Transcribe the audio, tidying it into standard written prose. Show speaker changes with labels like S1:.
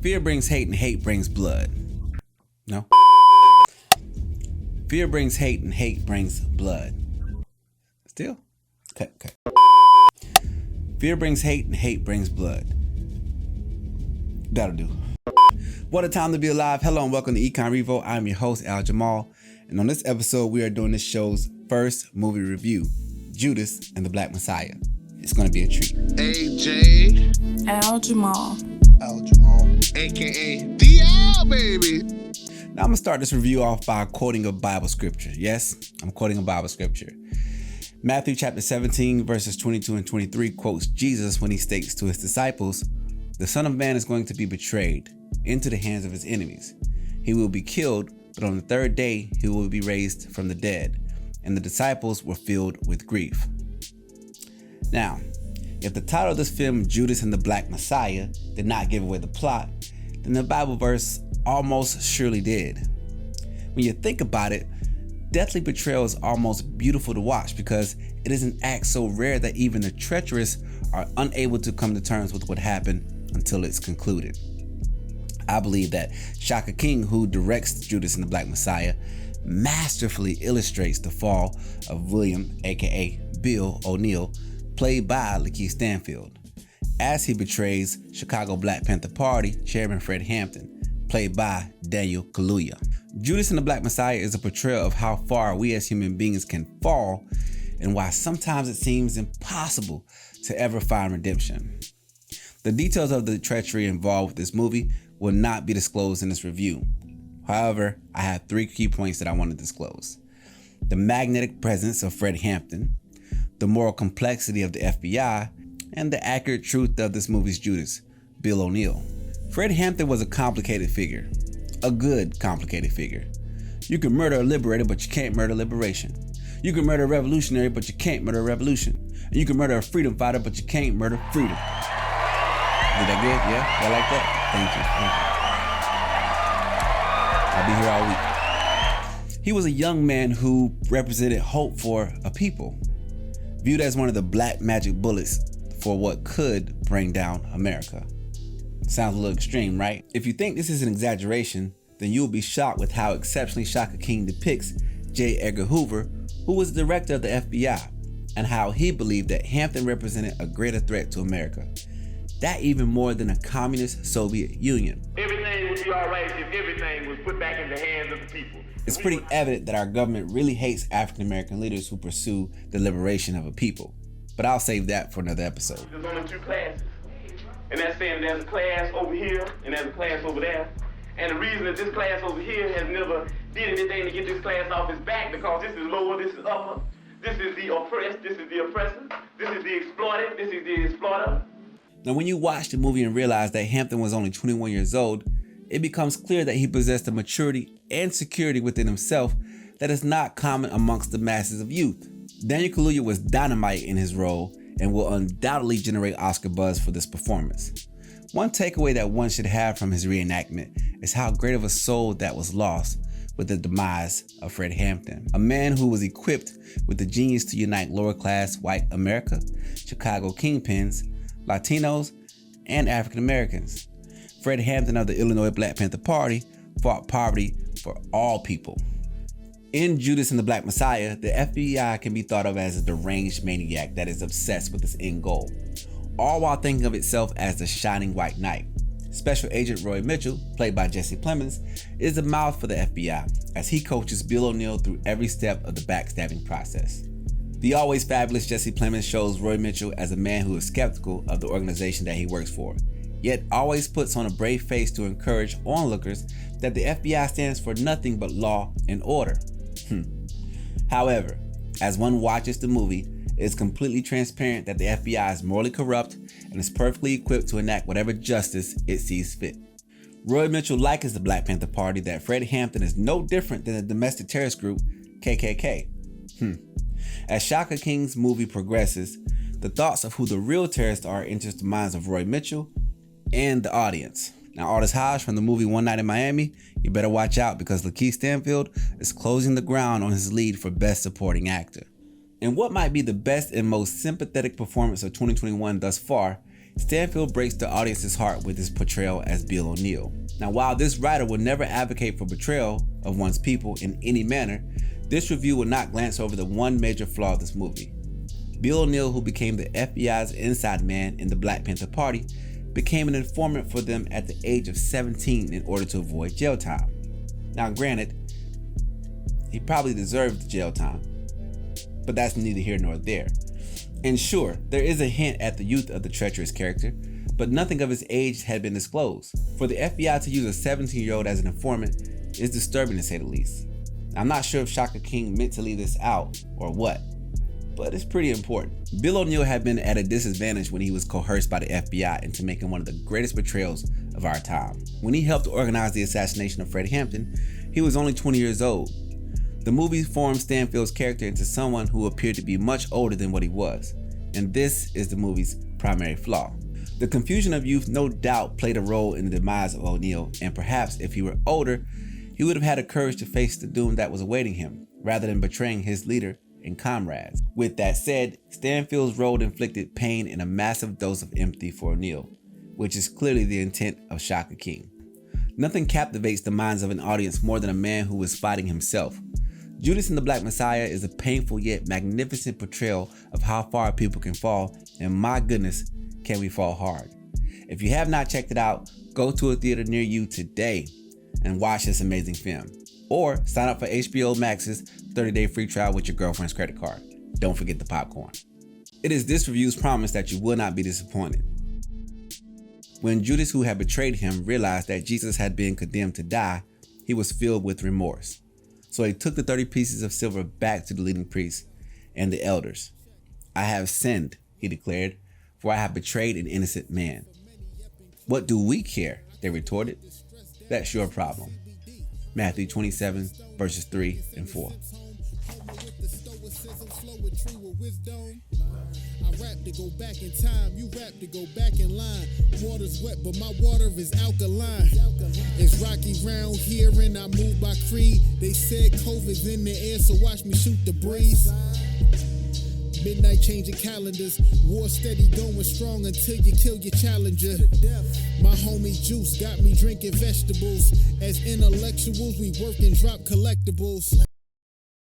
S1: Fear brings hate and hate brings blood. No? Fear brings hate and hate brings blood. Still? Okay. Fear brings hate and hate brings blood. That'll do. What a time to be alive. Hello and welcome to Econ Revo. I'm your host, Jamal. And on this episode, we are doing this show's first movie review, Judas and the Black Messiah. It's going to be a treat.
S2: AJ.
S3: Jamal,
S2: AKA DL, baby.
S1: Now I'm going to start this review off by quoting a Bible scripture. Yes, I'm quoting a Bible scripture. Matthew chapter 17, verses 22 and 23 quotes Jesus when he states to his disciples, "The Son of Man is going to be betrayed into the hands of his enemies. He will be killed, but on the third day he will be raised from the dead." And the disciples were filled with grief. Now, if the title of this film, Judas and the Black Messiah, did not give away the plot, then the Bible verse almost surely did. When you think about it, deathly betrayal is almost beautiful to watch because it is an act so rare that even the treacherous are unable to come to terms with what happened until it's concluded. I believe that Shaka King, who directs Judas and the Black Messiah, masterfully illustrates the fall of William, aka Bill O'Neal, played by Lakeith Stanfield, as he betrays Chicago Black Panther Party Chairman Fred Hampton, played by Daniel Kaluuya. Judas and the Black Messiah is a portrayal of how far we as human beings can fall and why sometimes it seems impossible to ever find redemption. The details of the treachery involved with this movie will not be disclosed in this review. However, I have 3 key points that I want to disclose. The magnetic presence of Fred Hampton, the moral complexity of the FBI, and the accurate truth of this movie's Judas, Bill O'Neal. Fred Hampton was a complicated figure, a good complicated figure. You can murder a liberator, but you can't murder liberation. You can murder a revolutionary, but you can't murder a revolution. And you can murder a freedom fighter, but you can't murder freedom. Did that good? Yeah? Y'all like that? Thank you. I'll be here all week. He was a young man who represented hope for a people, viewed as one of the black magic bullets for what could bring down America. Sounds a little extreme, right? If you think this is an exaggeration, then you'll be shocked with how exceptionally Shaka King depicts J. Edgar Hoover, who was the director of the FBI, and how he believed that Hampton represented a greater threat to America. That even more than a communist Soviet Union.
S4: Everything would be all right if everything was put back in the hands of the people.
S1: It's pretty evident that our government really hates African American leaders who pursue the liberation of a people. But I'll save that for another episode.
S4: There's only 2 classes. And that's saying there's a class over here and there's a class over there. And the reason that this class over here has never did anything to get this class off its back because this is lower, this is upper. This is the oppressed, this is the oppressor. This is the exploited, this is the exploiter.
S1: Now, when you watch the movie and realize that Hampton was only 21 years old, it becomes clear that he possessed a maturity and security within himself that is not common amongst the masses of youth. Daniel Kaluuya was dynamite in his role and will undoubtedly generate Oscar buzz for this performance. One takeaway that one should have from his reenactment is how great of a soul that was lost with the demise of Fred Hampton, a man who was equipped with the genius to unite lower class white America, Chicago kingpins, Latinos, and African Americans. Fred Hampton of the Illinois Black Panther Party fought poverty for all people. In Judas and the Black Messiah, the FBI can be thought of as a deranged maniac that is obsessed with its end goal, all while thinking of itself as the shining white knight. Special Agent Roy Mitchell, played by Jesse Plemons, is the mouth for the FBI as he coaches Bill O'Neal through every step of the backstabbing process. The always fabulous Jesse Plemons shows Roy Mitchell as a man who is skeptical of the organization that he works for, yet always puts on a brave face to encourage onlookers that the FBI stands for nothing but law and order. However, as one watches the movie, it is completely transparent that the FBI is morally corrupt and is perfectly equipped to enact whatever justice it sees fit. Roy Mitchell likens the Black Panther Party that Fred Hampton is no different than the domestic terrorist group KKK. As Shaka King's movie progresses, the thoughts of who the real terrorists are enters the minds of Roy Mitchell and the audience. Now, Aldous Hodge from the movie One Night in Miami, you better watch out because Lakeith Stanfield is closing the ground on his lead for Best Supporting Actor. In what might be the best and most sympathetic performance of 2021 thus far, Stanfield breaks the audience's heart with his portrayal as Bill O'Neal. Now, while this writer will never advocate for betrayal of one's people in any manner, this review will not glance over the one major flaw of this movie. Bill O'Neal, who became the FBI's inside man in the Black Panther Party, became an informant for them at the age of 17 in order to avoid jail time. Now, granted, he probably deserved the jail time, but that's neither here nor there. And sure, there is a hint at the youth of the treacherous character, but nothing of his age had been disclosed. For the FBI to use a 17-year-old as an informant is disturbing to say the least. I'm not sure if Shaka King meant to leave this out or what, but it's pretty important. Bill O'Neal had been at a disadvantage when he was coerced by the FBI into making one of the greatest betrayals of our time. When he helped organize the assassination of Fred Hampton, he was only 20 years old. The movie formed Stanfield's character into someone who appeared to be much older than what he was, and this is the movie's primary flaw. The confusion of youth no doubt played a role in the demise of O'Neal, and perhaps if he were older, he would have had the courage to face the doom that was awaiting him, rather than betraying his leader and comrades. With that said, Stanfield's role inflicted pain and a massive dose of empathy for O'Neal, which is clearly the intent of Shaka King. Nothing captivates the minds of an audience more than a man who is fighting himself. Judas and the Black Messiah is a painful yet magnificent portrayal of how far people can fall, and my goodness, can we fall hard. If you have not checked it out, go to a theater near you today and watch this amazing film. Or sign up for HBO Max's 30-day free trial with your girlfriend's credit card. Don't forget the popcorn. It is this review's promise that you will not be disappointed. When Judas, who had betrayed him, realized that Jesus had been condemned to die, he was filled with remorse. So he took the 30 pieces of silver back to the leading priests and the elders. "I have sinned," he declared, "for I have betrayed an innocent man." "What do we care?" they retorted. "That's your problem." Matthew 27, verses 3 and 4.
S3: I rap to go back in time, you rap to go back in line. Water's wet, but my water is alkaline. It's rocky round here and I move by creed. They said COVID's in the air, so watch me shoot the breeze. Midnight changing calendars, war steady going strong until you kill your challenger. My homie Juice got me drinking vegetables. As intellectuals, we work and drop collectibles.